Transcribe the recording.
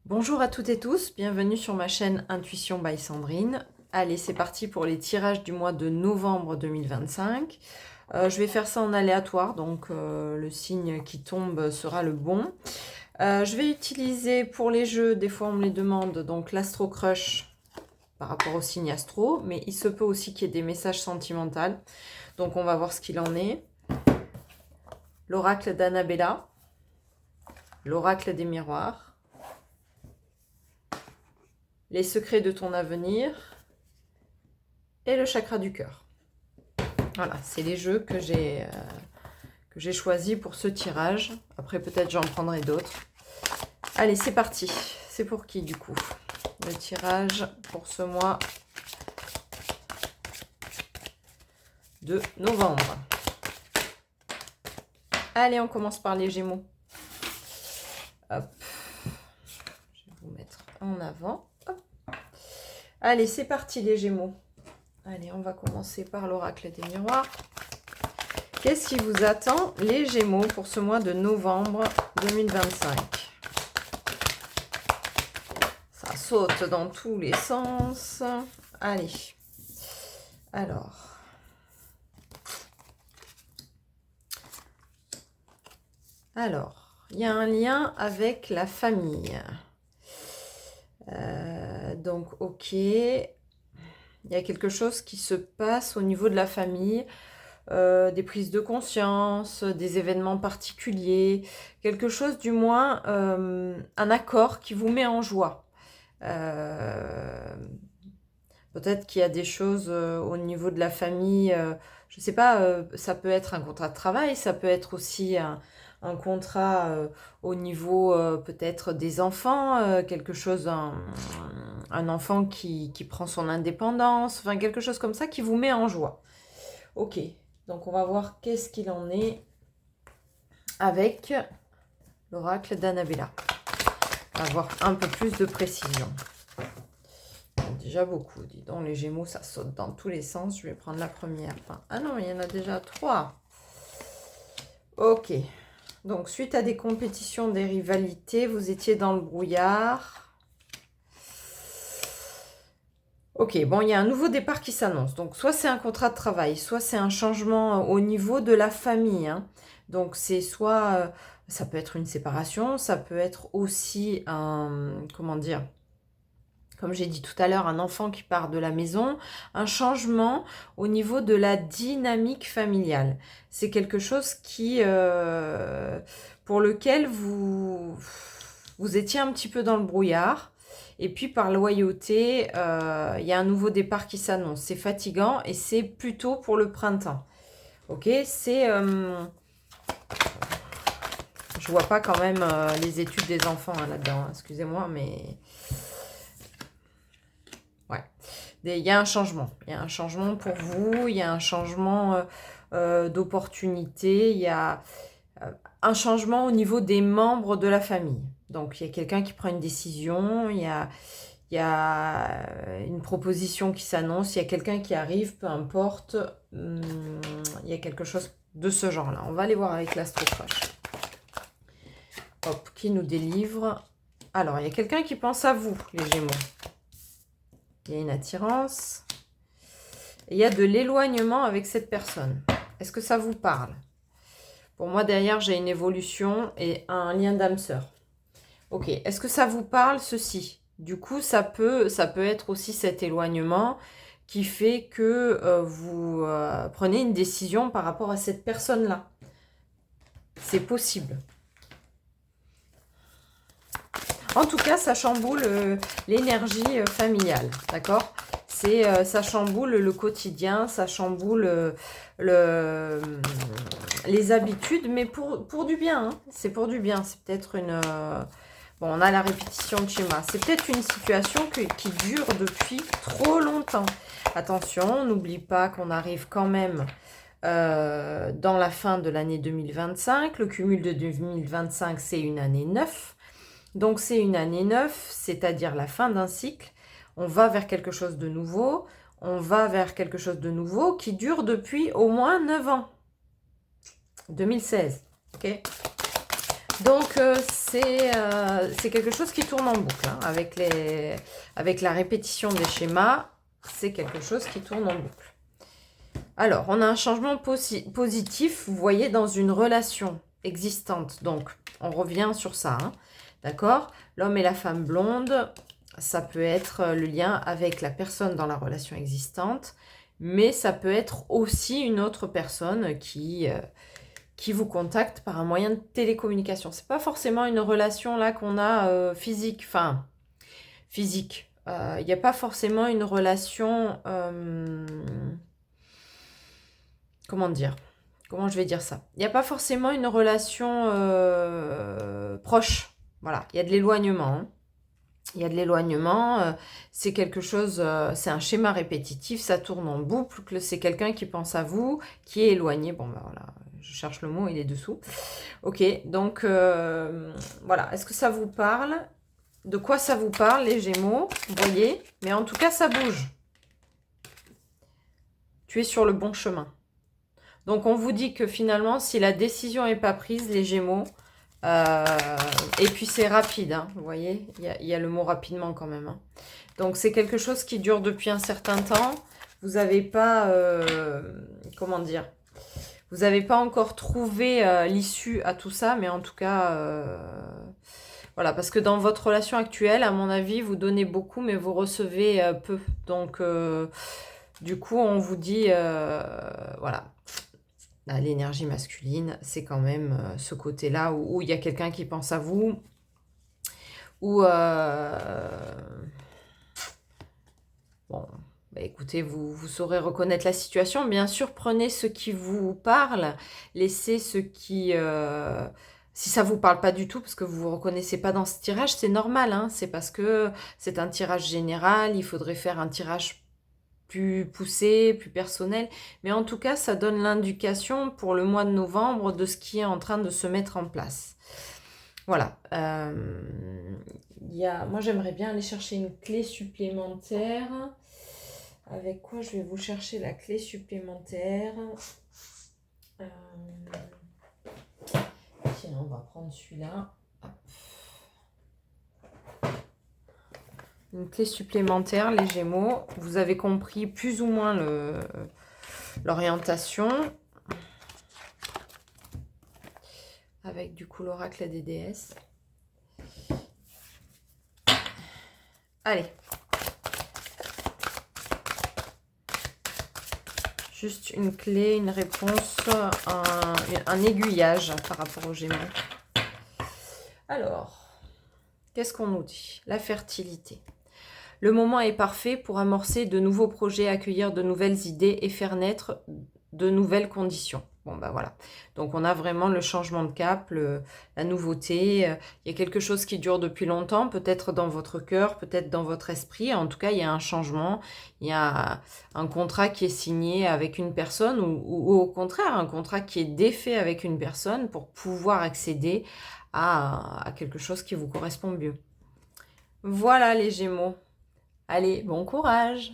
Bonjour à toutes et tous, bienvenue sur ma chaîne Intuition by Sandrine. Allez, c'est parti pour les tirages du mois de novembre 2025. Je vais faire ça en aléatoire, donc le signe qui tombe sera le bon. Je vais utiliser pour les jeux, des fois on me les demande, donc l'Astro Crush par rapport au signe astro, mais il se peut aussi qu'il y ait des messages sentimentaux. Donc on va voir ce qu'il en est. L'oracle d'Annabella, l'oracle des miroirs, les secrets de ton avenir et le chakra du cœur. Voilà, c'est les jeux que j'ai choisis pour ce tirage. Après, peut-être j'en prendrai d'autres. Allez, c'est parti. C'est pour qui, du coup? Le tirage pour ce mois de novembre. Allez, on commence par les Gémeaux. Hop. Je vais vous mettre en avant. Hop. Allez, c'est parti, les Gémeaux. Allez, on va commencer par l'oracle des miroirs. Qu'est-ce qui vous attend, les Gémeaux, pour ce mois de novembre 2025? Ça saute dans tous les sens. Allez. Alors, il y a un lien avec la famille. Donc, ok. Il y a quelque chose qui se passe au niveau de la famille. Des prises de conscience, des événements particuliers, quelque chose du moins, un accord qui vous met en joie. Peut-être qu'il y a des choses au niveau de la famille, je ne sais pas, ça peut être un contrat de travail, ça peut être aussi un contrat au niveau peut-être des enfants, quelque chose, un enfant qui prend son indépendance, enfin quelque chose comme ça qui vous met en joie. Ok. Donc, on va voir qu'est-ce qu'il en est avec l'oracle d'Annabella. On va avoir un peu plus de précision. Il y en a déjà beaucoup. Dis donc, les Gémeaux, ça saute dans tous les sens. Je vais prendre la première. Enfin, ah non, il y en a déjà 3. Ok. Donc, suite à des compétitions, des rivalités, vous étiez dans le brouillard. Ok, bon, il y a un nouveau départ qui s'annonce. Donc, soit c'est un contrat de travail, soit c'est un changement au niveau de la famille. Donc, c'est soit, ça peut être une séparation, ça peut être aussi un, comment dire, comme j'ai dit tout à l'heure, un enfant qui part de la maison, un changement au niveau de la dynamique familiale. C'est quelque chose qui, pour lequel vous étiez un petit peu dans le brouillard. Et puis par loyauté, il y a un nouveau départ qui s'annonce. C'est fatigant et c'est plutôt pour le printemps. Ok, c'est... je vois pas quand même les études des enfants là-dedans. Excusez-moi, mais... Ouais. Il y a un changement. Il y a un changement pour vous. Il y a un changement d'opportunité. Il y a un changement au niveau des membres de la famille. Donc, il y a quelqu'un qui prend une décision. Il y a une proposition qui s'annonce, il y a quelqu'un qui arrive, peu importe, il y a quelque chose de ce genre-là. On va aller voir avec l'Astro Crush. Hop, qui nous délivre. Alors, il y a quelqu'un qui pense à vous, les Gémeaux. Il y a une attirance. Et il y a de l'éloignement avec cette personne. Est-ce que ça vous parle? Pour moi, derrière, j'ai une évolution et un lien d'âme sœur. Ok, est-ce que ça vous parle, ceci? Du coup, ça peut être aussi cet éloignement qui fait que vous prenez une décision par rapport à cette personne-là. C'est possible. En tout cas, ça chamboule l'énergie familiale, d'accord? Ça chamboule le quotidien, ça chamboule les habitudes, mais pour du bien. C'est pour du bien. C'est peut-être une... Bon, on a la répétition de schéma. C'est peut-être une situation qui dure depuis trop longtemps. Attention, n'oublie pas qu'on arrive quand même dans la fin de l'année 2025. Le cumul de 2025, c'est une année 9. Donc, c'est une année 9, c'est-à-dire la fin d'un cycle. On va vers quelque chose de nouveau. On va vers quelque chose de nouveau qui dure depuis au moins 9 ans. 2016, ok ? Donc, c'est quelque chose qui tourne en boucle, hein, avec la répétition des schémas, c'est quelque chose qui tourne en boucle. Alors, on a un changement positif, vous voyez, dans une relation existante. Donc, on revient sur ça, hein, d'accord? L'homme et la femme blonde, ça peut être le lien avec la personne dans la relation existante, mais ça peut être aussi une autre personne qui vous contacte par un moyen de télécommunication. C'est pas forcément une relation là qu'on a physique, enfin physique. Il n'y a pas forcément une relation, comment dire? Comment je vais dire ça? Il n'y a pas forcément une relation proche. Voilà, il y a de l'éloignement, hein. Il y a de l'éloignement, c'est quelque chose, c'est un schéma répétitif, ça tourne en boucle, c'est quelqu'un qui pense à vous, qui est éloigné. Bon, ben voilà, je cherche le mot, il est dessous. Ok, donc voilà, est-ce que ça vous parle? De quoi ça vous parle, les Gémeaux? Vous voyez? Mais en tout cas, ça bouge. Tu es sur le bon chemin. Donc, on vous dit que finalement, si la décision n'est pas prise, les Gémeaux, et puis c'est rapide, hein, vous voyez, il y a le mot rapidement quand même, hein. Donc c'est quelque chose qui dure depuis un certain temps. Vous n'avez pas, comment dire, vous n'avez pas encore trouvé l'issue à tout ça, mais en tout cas, voilà, parce que dans votre relation actuelle, à mon avis, vous donnez beaucoup, mais vous recevez peu. Donc du coup, on vous dit, voilà. L'énergie masculine, c'est quand même ce côté-là où il y a quelqu'un qui pense à vous, où, bon, bah écoutez, vous saurez reconnaître la situation. Bien sûr, prenez ce qui vous parle, laissez ce qui... si ça vous parle pas du tout, parce que vous vous reconnaissez pas dans ce tirage, c'est normal, hein, c'est parce que c'est un tirage général, il faudrait faire un tirage plus poussé, plus personnel. Mais en tout cas, ça donne l'indication pour le mois de novembre de ce qui est en train de se mettre en place. Voilà. Moi, j'aimerais bien aller chercher une clé supplémentaire. Avec quoi je vais vous chercher la clé supplémentaire? Tiens, on va prendre celui-là. Une clé supplémentaire, les Gémeaux. Vous avez compris plus ou moins l'orientation. Avec du coup l'oracle des déesses. Allez. Juste une clé, une réponse, un aiguillage par rapport aux Gémeaux. Alors, qu'est-ce qu'on nous dit? La fertilité. Le moment est parfait pour amorcer de nouveaux projets, accueillir de nouvelles idées et faire naître de nouvelles conditions. Bon, ben voilà. Donc, on a vraiment le changement de cap, la nouveauté. Il y a quelque chose qui dure depuis longtemps, peut-être dans votre cœur, peut-être dans votre esprit. En tout cas, il y a un changement. Il y a un contrat qui est signé avec une personne ou au contraire, un contrat qui est défait avec une personne pour pouvoir accéder à quelque chose qui vous correspond mieux. Voilà les Gémeaux. Allez, bon courage!